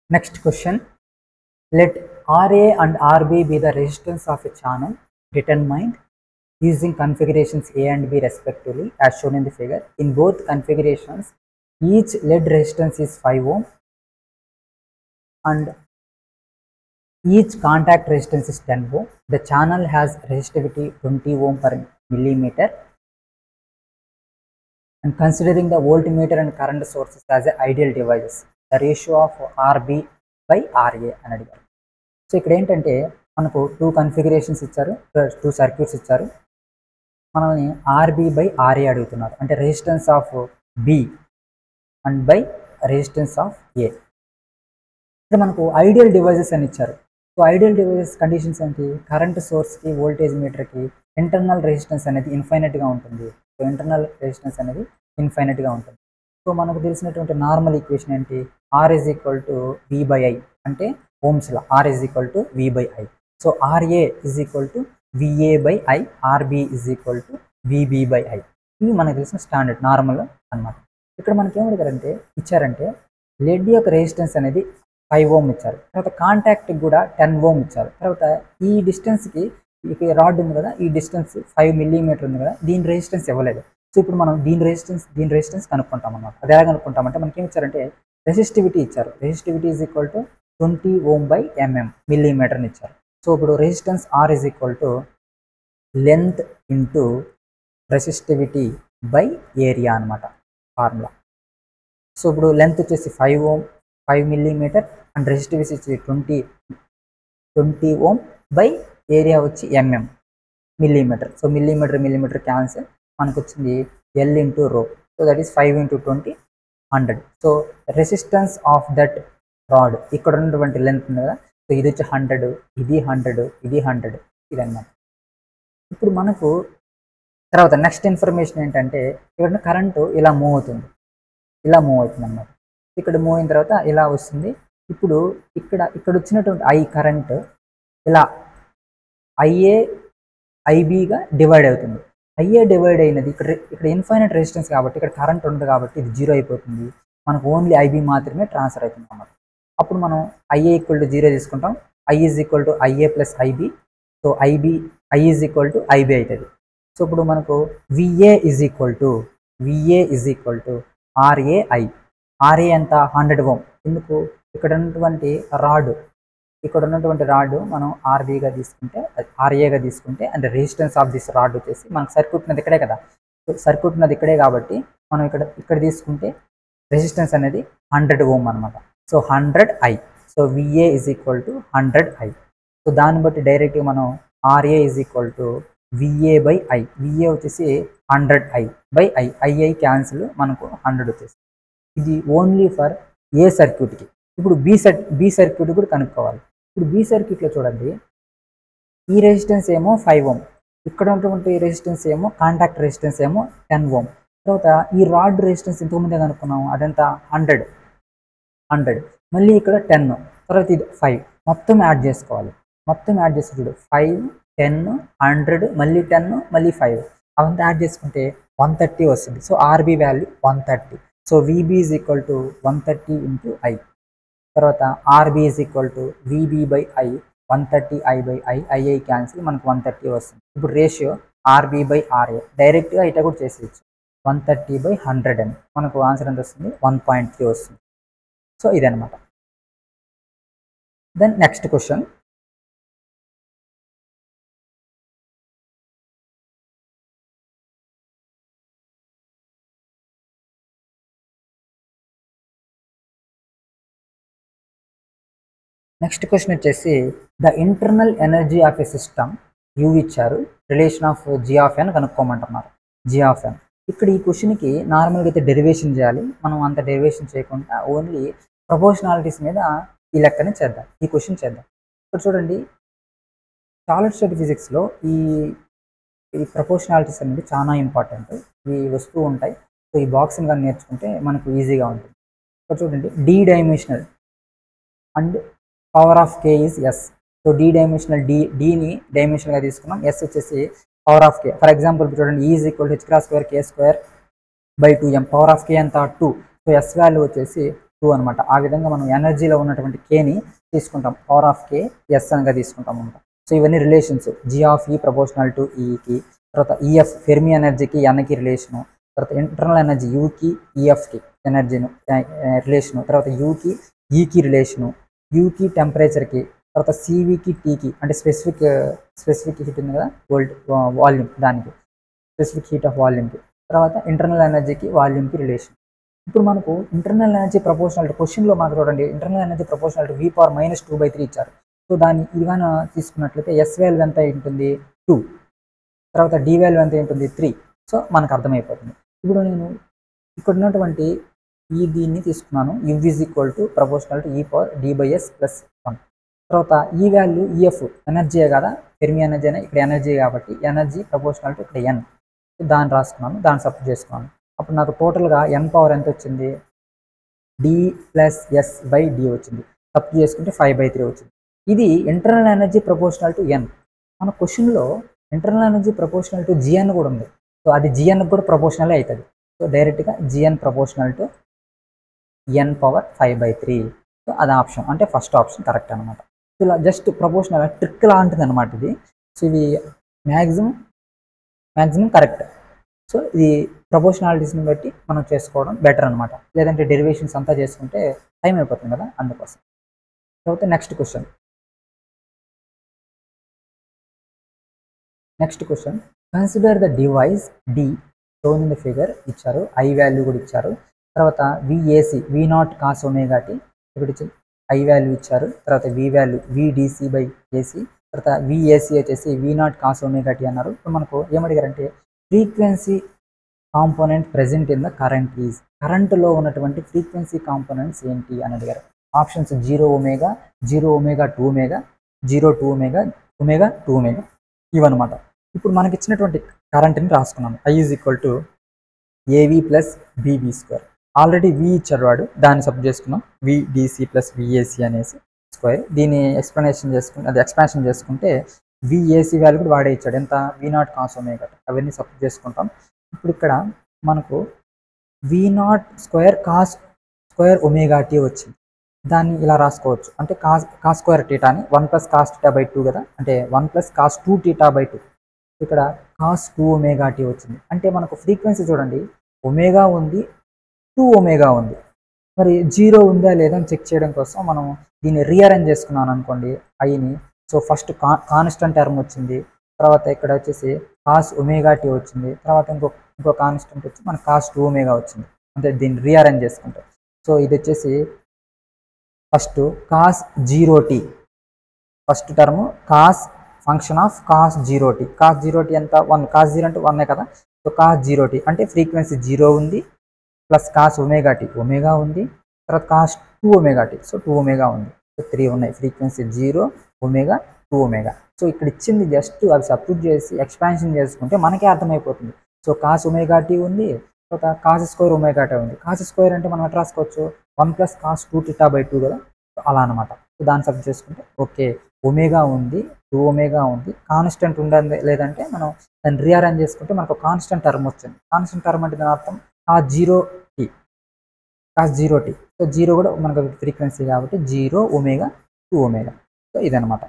Next question. Let RA and RB be the resistance of a channel determined using configurations A and B respectively as shown in the figure. In both configurations, each lead resistance is 5 ohm and each contact resistance is 10 ohm. The channel has resistivity 20 ohm per millimeter. And considering the voltmeter and current sources as a ideal devices, the ratio of RB by RA అని అడిగారు. So ఇక్కడ ఏంటంటే మనకు 2 configurations ఇచ్చారు, 2 circuits ఇచ్చారు. మనల్ని RB by RA అడుగుతున్నారు, అంటే resistance of B and by resistance of A. ఇక్కడ మనకు ఐడియల్ డివైజెస్ అని ఇచ్చారు. సో ఐడియల్ డివైజెస్ కండిషన్స్ ఏంటి? కరెంట్ సోర్స్కి వోల్టేజ్ మీటర్కి ఇంటర్నల్ రెసిస్టెన్స్ అనేది ఇన్ఫైనెట్గా ఉంటుంది. సో ఇంటర్నల్ రెసిస్టెన్స్ అనేది ఇన్ఫైనెట్గా ఉంటుంది. సో మనకు తెలిసినటువంటి నార్మల్ ఈక్వేషన్ ఏంటి? R is equal to V by I, అంటే Ohm's law R is equal to V by I. So RA is equal to VA by I, RB is equal to VB by I. ఇవి మనకు తెలిసిన standard normal అన్నమాట. ఇక్కడ మనకి ఏమడిగారంటే ఇచ్చారంటే lead యొక్క resistance అనేది 5 ఓమ్ ఇచ్చారు, తర్వాత కాంటాక్ట్కి కూడా 10 ఓమ్ ఇచ్చారు, తర్వాత ఈ డిస్టెన్స్కి ఈ రాడ్ ఉంది కదా, ఈ డిస్టెన్స్ 5 మిల్లీమీటర్ ఉంది కదా, దీని రెసిస్టెన్స్ ఇవ్వలేదు. సో ఇప్పుడు మనం దీని రెసిస్టెన్స్ కనుక్కుంటాం అన్నమాట. అది ఎలా కనుక్కుంటామంటే మనకి ఏమి ఇచ్చారంటే రెసిస్టివిటీ ఇచ్చారు. Resistivity is equal to 20 ohm by mm మిల్లీమీటర్ని ఇచ్చారు. సో ఇప్పుడు resistance R is equal to length into resistivity by area అనమాట ఫార్ములా. సో ఇప్పుడు లెంత్ వచ్చేసి 5 ఓమ్ 5 మిల్లీమీటర్ అండ్ రెసిస్టివిటీ వచ్చి 20 ఓమ్ బై ఏరియా వచ్చి mm millimetre. So millimetre cancel, మనకు వచ్చింది L into rho. So that is 5 into 20 100. So resistance of that rod ఇక్కడ ఉన్నటువంటి length ఉంది కదా, సో ఇది వచ్చి 100, ఇది 100, ఇది 100, ఇదన్నమాట. ఇప్పుడు మనకు తర్వాత నెక్స్ట్ ఇన్ఫర్మేషన్ ఏంటంటే ఇక్కడ కరెంటు ఇలా మూవ్ అవుతుంది అన్నమాట. ఇక్కడ మూవ్ అయిన తర్వాత ఇలా వస్తుంది. ఇప్పుడు ఇక్కడ వచ్చినటువంటి I కరెంట్ ఇలా IBగా డివైడ్ అవుతుంది. IA డివైడ్ అయినది ఇక్కడ ఇన్ఫైనైట్ రెసిస్టెన్స్ కాబట్టి ఇక్కడ కరెంట్ ఉంది కాబట్టి ఇది 0 అయిపోతుంది. మనకు ఓన్లీ IB మాత్రమే ట్రాన్స్ఫర్ అవుతుంది అన్నమాట. అప్పుడు మనం IA ఈక్వల్ టు 0 తీసుకుంటాం. I is equal to IA plus IB. So I is equal to IB అవుతుంది. సో ఇప్పుడు మనకు VA is equal to RAI. RA ఎంత? 100 ఓమ్. ఎందుకు? ఇక్కడ ఉన్నటువంటి రాడ్ మనం RBగా తీసుకుంటే RAగా తీసుకుంటే and resistance of this rod వచ్చేసి మనకు సర్క్యూట్ ఉన్నది ఇక్కడే కదా, సర్క్యూట్ ఉన్నది ఇక్కడే కాబట్టి మనం ఇక్కడ తీసుకుంటే రెసిస్టెన్స్ అనేది 100 ఓమ్ అనమాట. So 100I. So VA is equal to 100I. So దాన్ని బట్టి డైరెక్ట్గా మనం RA is equal to VA by I. VA వచ్చేసి 100I బై I క్యాన్సిల్, మనకు 100 వచ్చేసి. ఇది ఓన్లీ ఫర్ ఏ సర్క్యూట్కి. ఇప్పుడు బి సర్క్యూట్ కూడా కనుక్కోవాలి. ఇప్పుడు బి సర్క్యూట్లో చూడండి, ఈ రెసిస్టెన్స్ ఏమో 5 ఓమ్, ఇక్కడ ఉన్నటువంటి రెసిస్టెన్స్ ఏమో కాంటాక్ట్ రెసిస్టెన్స్ ఏమో 10 ఓమ్, తర్వాత ఈ రాడ్ రెసిస్టెన్స్ ఇంతకుముందే కనుక్కున్నాము అదంతా 100, మళ్ళీ ఇక్కడ 10, తర్వాత ఇది 5, మొత్తం యాడ్ చేసుకోవాలి. మొత్తం యాడ్ చేసి చూడు 5, 10, 100, మళ్ళీ 10, మళ్ళీ 5, అవంతా యాడ్ చేసుకుంటే 130 వస్తుంది. So RB value 130. So VB is equal to 130 into I. తర్వాత RB is equal to VB by I, 130I by II cancel, మనకు 130 వస్తుంది. ఇప్పుడు రేషియో RB బై RA డైరెక్ట్గా ఇట కూడా చేసేయచ్చు. 130/100 అని మనకు ఆన్సర్ ఎంత వస్తుంది? 1.3 వస్తుంది. సో ఇదనమాట. Then next question. Next question వచ్చేసి the internal energy of a system U ఇచ్చారు, relation of G of N కనుక్కోమంటున్నారు. G ఆఫ్ N ఇక్కడ ఈ క్వశ్చన్కి నార్మల్గా అయితే డెరివేషన్ చేయాలి. మనం అంత డెరివేషన్ చేయకుండా ఓన్లీ ప్రపోర్షనాలిటీస్ మీద ఈ లెక్కనే చేద్దాం, ఈ క్వశ్చన్ చేద్దాం. ఇక్కడ చూడండి, సాలిడ్ స్టేట్ ఫిజిక్స్లో ఈ ప్రపోర్షనాలిటీస్ అనేది చాలా ఇంపార్టెంట్. ఇవి వస్తూ ఉంటాయి. సో ఈ బాక్స్ని కానీ నేర్చుకుంటే మనకు ఈజీగా ఉంటుంది. ఇక్కడ చూడండి, D dimensional and power of K is S. So D dimensional డీని డైమెన్షనల్గా తీసుకున్నాం, S వచ్చేసి power of K. For example చూడండి, E is equal to h² K² by 2m. Power of K ఎంత? 2. సో S వాల్యూ వచ్చేసి 2 అనమాట. ఆ విధంగా మనం ఎనర్జీలో ఉన్నటువంటి కేని తీసుకుంటాం. పవర్ ఆఫ్ కే ఎస్ అనగా తీసుకుంటాం అనమాట. సో ఇవన్నీ రిలేషన్స్. జీ ఆఫ్ ఈ ప్రపోర్షనల్ టు ఈకి, తర్వాత ఈఎఫ్ ఫెర్మి ఎనర్జీకి ఎన్కి రిలేషను, తర్వాత ఇంటర్నల్ ఎనర్జీ యూకి ఈఎఫ్కి ఎనర్జీను రిలేషను, తర్వాత యూకి ఈకి రిలేషను, యూకి టెంపరేచర్కి, తర్వాత సివికి టీకి అంటే స్పెసిఫిక్ హీట్ ఉంది కదా వాల్యూమ్, దానికి స్పెసిఫిక్ హీట్ ఆఫ్ వాల్యూమ్కి, తర్వాత ఇంటర్నల్ ఎనర్జీకి వాల్యూమ్కి రిలేషన్. ఇప్పుడు మనకు ఇంటర్నల్ ఎనర్జీ ప్రపోర్షనల్ టు క్వశ్చన్లో మాకు చూడండి internal energy proportional to V⁻⁻2/3 ఇచ్చారు. సో దాన్ని ఇదిగాన తీసుకున్నట్లయితే ఎస్ వాల్యూ ఎంత ఉంటుంది 2, తర్వాత డి వాల్యూ ఎంత ఉంటుంది 3. సో మనకు అర్థమైపోతుంది. ఇప్పుడు నేను ఇక్కడ ఉన్నటువంటి దీన్ని తీసుకున్నాను. U is equal to proportional to E⁻D/S+1. తర్వాత ఈ వాల్యూ ఈఎఫ్ ఎనర్జీయే కదా, ఫెర్మి ఎనర్జీ అనే ఇక్కడ ఎనర్జీ కాబట్టి ఎనర్జీ ప్రపోర్షనల్ టు ఇక్కడ ఎన్, దాన్ని రాసుకున్నాను, దాన్ని సబ్స్టిట్యూట్ చేసుకున్నాను. అప్పుడు నాకు టోటల్గా ఎన్ పవర్ ఎంత వచ్చింది D+S/D వచ్చింది. సబ్స్టిట్యూట్ చేసుకుంటే 5/3 వచ్చింది. ఇది ఇంటర్నల్ ఎనర్జీ ప్రపోర్షనల్ టు ఎన్. మన క్వశ్చన్లో internal energy proportional to GN కూడా ఉంది. సో అది జిఎన్ కూడా ప్రపోర్షనలే అవుతుంది. సో డైరెక్ట్గా G N proportional to N power 5/3. So అది ఆప్షన్, అంటే ఫస్ట్ ఆప్షన్ కరెక్ట్ అనమాట. సో ఇలా జస్ట్ ప్రపోర్షనల్ ట్రిక్ లాంటిది అనమాట ఇది. సో ఇవి మ్యాక్సిమం కరెక్ట్. సో ఇది ప్రపోర్షనాలిటీస్ని బట్టి మనం చేసుకోవడం బెటర్ అనమాట. లేదంటే డెరివేషన్స్ అంతా చేసుకుంటే టైం అయిపోతుంది కదా, అందుకోసం. తర్వాత next question consider the device D shown in the figure ఇచ్చారు. ఐ వాల్యూ కూడా ఇచ్చారు. తర్వాత విఏసి V0 cos ωt ఇక్కడ ఇచ్చింది, ఐ వాల్యూ ఇచ్చారు. తర్వాత వి వాల్యూ VDC/AC, తర్వాత విఏసి వచ్చేసి V0 cos ωt అన్నారు. ఇప్పుడు మనకు ఏమడిగారంటే frequency component present in the current is, కరెంటులో ఉన్నటువంటి ఫ్రీక్వెన్సీ కాంపోనెంట్స్ ఏంటి అని అడిగారు. ఆప్షన్స్ 0ω, 0ω2ω, 0 2ω ఇవన్నమాట. ఇప్పుడు మనకి ఇచ్చినటువంటి కరెంట్ని రాసుకున్నాము. I is equal to AV + BV². Already V ఇచ్చాడు వాడు, దాన్ని సబ్స్టిట్యూట్ చేసుకున్నాం. VDC + VAC అనేసి స్క్వేర్. దీన్ని ఎక్స్పాన్షన్ చేసుకుంటే VAC వాల్యూ కూడా వాడే ఇచ్చాడు. ఎంత V0 cos ωt, అవన్నీ సబ్స్టిట్యూట్ చేసుకుంటాం. ఇప్పుడు ఇక్కడ మనకు V0² cos² ωt వచ్చింది. దాన్ని ఇలా రాసుకోవచ్చు, అంటే cos² అని 1 + cos²/2 కదా, అంటే 1 + cos2θ/2. ఇక్కడ cos2ωt వచ్చింది. అంటే మనకు ఫ్రీక్వెన్సీ చూడండి, ఒమేగా ఉంది, 2ω ఉంది. మరి 0 ఉందా లేదా అని చెక్ చేయడం కోసం మనం దీన్ని రీఅరేంజ్ చేసుకున్నాను అనుకోండి ఐని. సో ఫస్ట్ కాన్స్టెంట్ టర్మ్ వచ్చింది, తర్వాత ఇక్కడ వచ్చేసి cos ωt వచ్చింది, తర్వాత ఇంకో కాన్స్టెంట్ వచ్చి మనకు cos2ω వచ్చింది. అంటే దీన్ని రీఅరేంజ్ చేసుకుంటాం. సో ఇది వచ్చేసి first cos0t, first term cos function of cos0t. cos0t ఎంత 1, cos0 అంటే 1 కదా. సో cos0t అంటే ఫ్రీక్వెన్సీ 0 ఉంది, ప్లస్ cos ωt ఒమేగా ఉంది, తర్వాత cos2ωt సో 2ω ఉంది. సో 3 ఉన్నాయి, ఫ్రీక్వెన్సీ 0, ω, 2ω. సో ఇక్కడ ఇచ్చింది జస్ట్ అవి సబ్స్టిట్యూట్ చేసి ఎక్స్పాన్షన్ చేసుకుంటే మనకే అర్థమైపోతుంది. సో cos ωt ఉంది, తర్వాత cos² ωt ఉంది. cos² అంటే మనం ఎట్లా రాసుకోవచ్చు, 1 + cos2θ/2 కదా, అలా అనమాట. సో దాన్ని సబ్స్టిట్యూట్ చేసుకుంటే ఓకే, ఒమేగా ఉంది, 2ω ఉంది, కాన్స్టెంట్ ఉండదు. లేదంటే మనం దాన్ని రీఅరేంజ్ చేసుకుంటే మనకు కాన్స్టెంట్ టర్మ్ వచ్చింది. కాన్స్టెంట్ టర్మ్ అంటే దాని అర్థం cos0t. సో 0 కూడా మనకు ఫ్రీక్వెన్సీ కాబట్టి 0, ω, 2ω. సో ఇదనమాట.